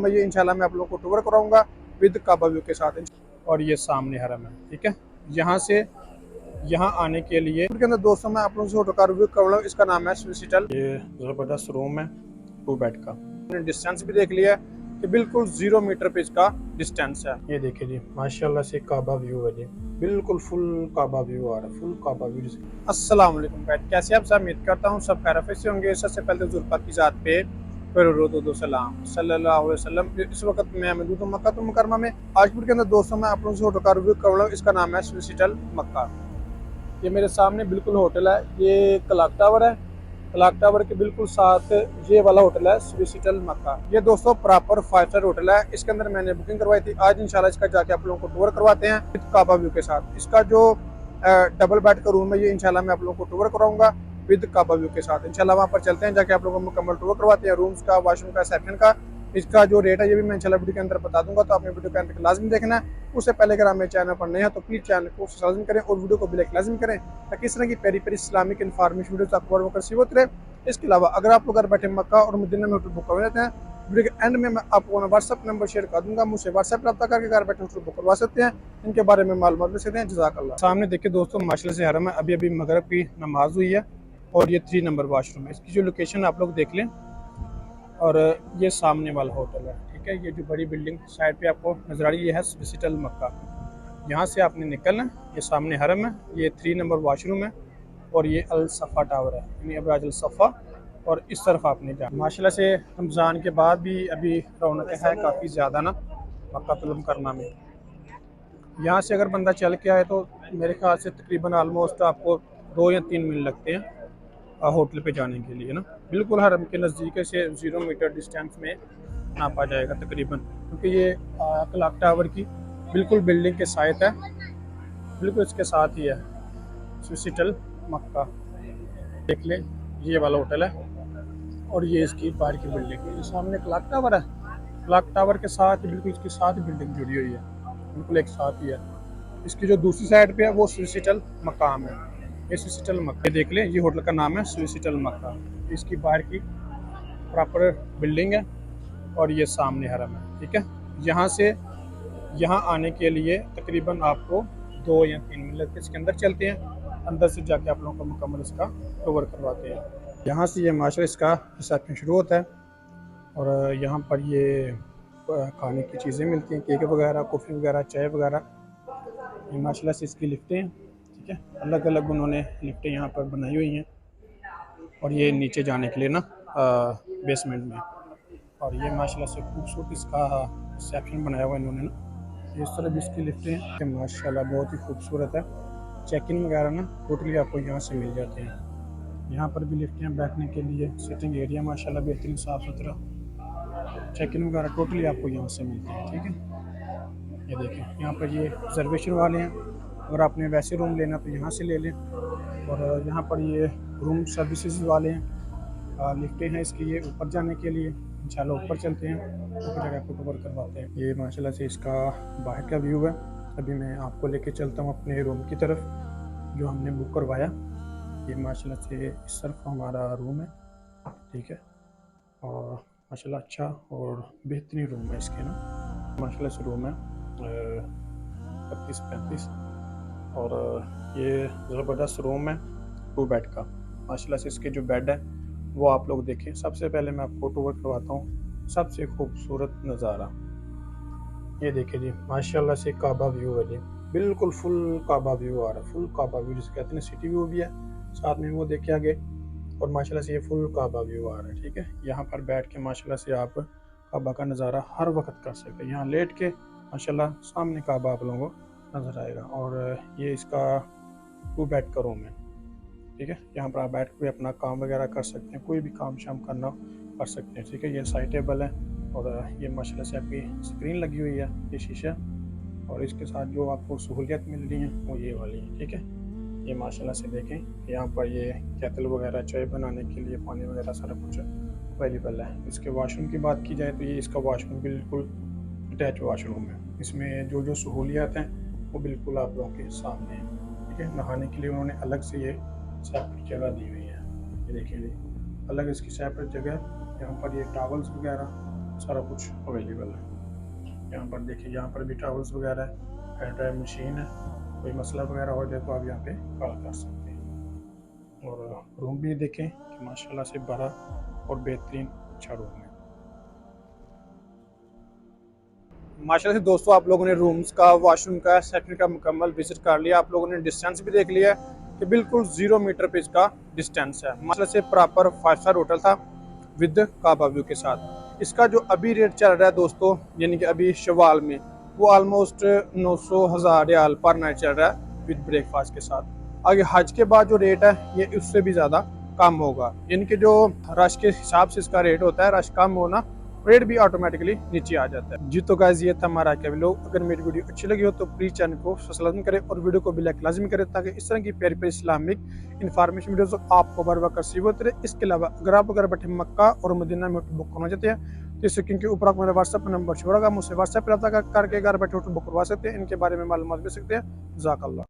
Room है, ये इंशाल्लाह मैं आप लोगों को टूर कराऊंगा विद काबा व्यू के साथ। और ये सामने हरम है, ठीक है। यहाँ से यहाँ आने के लिए के अंदर दोस्तों मैं आप लोगों से होटल का रिव्यू कर रहा हूँ। इसका नाम है स्विसिटल। ये ज़बरदस्त रूम है 2 बेड का। मैंने डिस्टेंस भी देख लिया है कि बिल्कुल 0 मीटर पे इसका डिस्टेंस है। ये देखिए जी, माशाल्लाह से काबा व्यू है जी, बिल्कुल फुल काबा व्यू आ रहा है, फुल काबा व्यू। अस्सलाम वालेकुम गाइस, कैसे आप सब? उम्मीद करता हूँ सब खैरियत से होंगे। सबसे पहले जुल्फा की ज़ात पे फिर सलाम सल्लल्लाहु अलैहि वसल्लम। इस वक्त मैं मौजूद हूँ मक्का तुल मुकर्रमा में। आजपुर के अंदर दोस्तों मैं आप लोगों से होटल का रिव्यू कर रहा हूँ। इसका नाम है स्विसिटल मक्का। ये मेरे सामने बिल्कुल होटल है, ये क्लॉक टावर है। क्लॉक टावर के बिल्कुल साथ ये वाला होटल है स्विसिटल मक्का। ये दोस्तों प्रॉपर 5 स्टार होटल है। इसके अंदर मैंने बुकिंग करवाई थी। आज इंशाल्लाह इसका जाके आप लोगों को टूर करवाते हैं विद काबा व्यू के साथ। इसका जो डबल बेड का रूम है, ये इंशाल्लाह मैं आप लोगों को टूर कराऊंगा विद काबा व्यू के साथ। इंशाल्लाह वहाँ पर चलते हैं, जाके आप लोगों को मुकम्मल टूर करवाते हैं रूम्स का, वॉशरूम का, रिसेप्शन का। इसका जो रेट है ये भी मैं इंशाल्लाह वीडियो के अंदर बता दूंगा, तो आपने वीडियो के अंदर लाजमी देखना है। उससे पहले अगर आप मेरे चैनल पर नए हैं तो प्लीज़ चैनल को सब्सक्राइब करें और वीडियो को भी लाइक लाजमी करें, ताकि इस तरह की प्यारी प्यारी इस्लामिक इन्फॉर्मेशन वीडियो आपको और रिसीव होती रहे। इसके अलावा अगर आप लोग घर बैठे मक्का और मदीना में होटल बुक करवा लेते हैं, वीडियो के एंड में मैं आपको व्हाट्सअप नंबर शेयर कर दूंगा, मुझसे व्हाट्सअप रब्ता करके घर बैठे होटल बुक करवा सकते हैं, इनके बारे में मालूमात ले सकते हैं। जज़ाकल्लाह। सामने देखिए दोस्तों, माशाल्लाह से हरम है। अभी अभी मगरिब की नमाज हुई है और ये 3 नंबर वॉशरूम है। इसकी जो लोकेशन आप लोग देख लें। और ये सामने वाला होटल है, ठीक है। ये जो बड़ी बिल्डिंग साइड पे आपको नजर आ रही है, ये है स्विसिटल मक्का। यहाँ से आपने निकलना, ये सामने हरम है, ये 3 नंबर वॉशरूम है और ये अल सफ़ा टावर है, यानी अबराज अल सफ़ा। और इस तरफ आपने जाना। माशाल्लाह से रमज़ान के बाद भी अभी रौनक है काफ़ी ज़्यादा ना मक्का तुल मुकर्रमा में। यहाँ से अगर बंदा चल के आए तो मेरे ख्याल से तकरीबन आलमोस्ट आपको 2 या 3 मिनट लगते हैं होटल पे जाने के लिए ना। बिल्कुल हरम के नज़दीक से 0 मीटर डिस्टेंस में नापा जाएगा तकरीबन, क्योंकि ये क्लॉक टावर की बिल्कुल बिल्डिंग के साथ है, बिल्कुल इसके साथ ही है स्विसिटल मक्का। देख लें, ये वाला होटल है और ये इसकी बाहर की बिल्डिंग। ये सामने क्लॉक टावर है, क्लॉक टावर के साथ बिल्कुल इसके साथ बिल्डिंग जुड़ी हुई है, बिल्कुल एक साथ ही है। इसकी जो दूसरी साइड पे है वो स्विसिटल मकाम है। ये स्विसिटल मक्का, ये देख लें, ये होटल का नाम है स्विसिटल मक्का। इसकी बाहर की प्रॉपर बिल्डिंग है और ये सामने हरम है, ठीक है। यहाँ से यहाँ आने के लिए तकरीबन आपको 2 या 3 मिनट लगते हैं। इसके अंदर चलते हैं, अंदर से जाके आप लोगों को मुकम्मल इसका कवर करवाते हैं। यहाँ से ये माशा इसका रिसेप्शन शुरू होता है और यहाँ पर ये खाने की चीज़ें मिलती हैं, केक वगैरह, कॉफ़ी वगैरह, चाय वगैरह। ये माशाल्लाह से इसकी लिफ्टें हैं, ठीक है। अलग अलग उन्होंने लिफ्टें यहाँ पर बनाई हुई हैं और ये नीचे जाने के लिए ना बेसमेंट में। और ये माशाल्लाह से खूबसूरत इसका रिसेप्शन बनाया हुआ इन्होंने ना। इस तरह भी इसकी लिफ्टें हैं, माशाल्लाह बहुत ही खूबसूरत है। चेक इन वगैरह ना टोटली आपको यहाँ से मिल जाते हैं। यहाँ पर भी लिफ्टें हैं बैठने के लिए, सिटिंग एरिया माशाल्लाह बेहतरीन साफ़ सुथरा। चेक इन वगैरह टोटली आपको यहाँ से मिलते हैं, ठीक है। ये देखें, यहाँ पर ये रिजर्वेशन वाले हैं, अगर आपने वैसे रूम लेना तो यहाँ से ले लें। और यहाँ पर ये रूम सर्विसेज वाले हैं, लिफ्टें हैं इसकी ये ऊपर जाने के लिए। इंशाल्लाह ऊपर चलते हैं, ऊपर जगह को कवर करवाते हैं। ये माशाल्लाह से इसका बाहर का व्यू है। अभी मैं आपको लेके चलता हूँ अपने रूम की तरफ जो हमने बुक करवाया। ये माशाल्लाह से इस तरफ हमारा रूम है, ठीक है। और माशाल्लाह अच्छा और बेहतरीन रूम है इसके ना। माशाल्लाह से रूम है 32-35 और ये ज़बरदस्त रूम है 2 बेड का। माशाल्लाह से इसके जो बेड है वो आप लोग देखें। सबसे पहले मैं आपको टूर करवाता हूँ सबसे खूबसूरत नज़ारा। ये देखिए जी, माशाल्लाह से काबा व्यू है जी, बिल्कुल फुल काबा व्यू आ रहा है, फुल काबा व्यू जिसे कहते हैं। सिटी व्यू भी है साथ में, वो देखे आगे। और माशाल्लाह से ये फुल काबा व्यू आ रहा है, ठीक है। यहाँ पर बैठ के माशाल्लाह से आप काबा का नज़ारा हर वक्त कर सकते हैं। यहाँ लेट के माशाल्लाह सामने काबा आप लोगों को नज़र आएगा। और ये इसका 2 बेड का रूम है, ठीक है। यहाँ पर आप बैठ के अपना काम वगैरह कर सकते हैं, कोई भी काम शाम करना कर सकते हैं, ठीक है। ये साइड टेबल है और ये माशाल्लाह से आपकी स्क्रीन लगी हुई है, ये शीशा। और इसके साथ जो आपको सहूलियत मिल रही है वो ये वाली है, ठीक है। ये माशाल्लाह से देखें, यहाँ पर ये केटल वगैरह, चाय बनाने के लिए पानी वगैरह सारा कुछ अवेलेबल है। इसके वॉशरूम की बात की जाए तो ये इसका वॉशरूम बिल्कुल अटैच वॉशरूम है। इसमें जो जो सहूलियात हैं वो बिल्कुल आप लोगों के सामने हैं, ठीक है। नहाने के लिए उन्होंने अलग से ये सेपरेट जगह दी हुई है, ये देखिए जी, अलग इसकी सेपरेट जगह। यहाँ पर ये टॉवल्स वगैरह सारा कुछ अवेलेबल है। यहाँ पर देखिए, यहाँ पर भी टॉवल्स वगैरह है, हेयर ड्रायर मशीन है, कोई मसला वगैरह हो जाए तो आप यहाँ पे कॉल कर सकते हैं। और रूम भी देखें कि माशाल्लाह से बड़ा और बेहतरीन अच्छा रूम है। माशाल्लाह से दोस्तों, आप लोगों ने रूम्स का, वॉशरूम का, सेक्टर का मुकम्मल विजिट कर लिया। आप लोगों ने डिस्टेंस भी देख लिया कि बिल्कुल 0 मीटर पे इसका डिस्टेंस है। माशाल्लाह से प्रॉपर 5 स्टार होटल था विद काबा व्यू के साथ। इसका जो अभी रेट चल रहा है दोस्तों, यानी कि अभी शवाल में, वो ऑलमोस्ट 900,000 रियाल पर नाइट चल रहा है विद ब्रेकफास्ट के साथ। आगे हज के बाद जो रेट है ये उससे भी ज़्यादा कम होगा, यानी कि जो रश के हिसाब से इसका रेट होता है, रश कम होना, रेट भी ऑटोमेटिकली नीचे आ जाता है। जी तो गाइस, ये था हमारा क्या लोग। अगर मेरी वीडियो अच्छी लगी हो तो प्लीज़ चैनल को सब्सक्राइब करें और वीडियो को भी लाइक लाजमी करें, ताकि इस तरह की प्यारी प्यारी इस्लामिक इन्फॉर्मेशन वीडियोस आपको बार बार रिसीव होते रहे। इसके अलावा अगर आप बैठे मक्का और मदीना में होटल बुक करना चाहते हैं तो इससे, क्योंकि ऊपर आपको मेरा व्हाट्सएप नंबर छोड़ेगा, मुझसे व्हाट्सएप पर करके घर बैठे होटल बुक करवा सकते हैं, इनके बारे में मालूमात ले सकते हैं। जज़ाकल्लाह।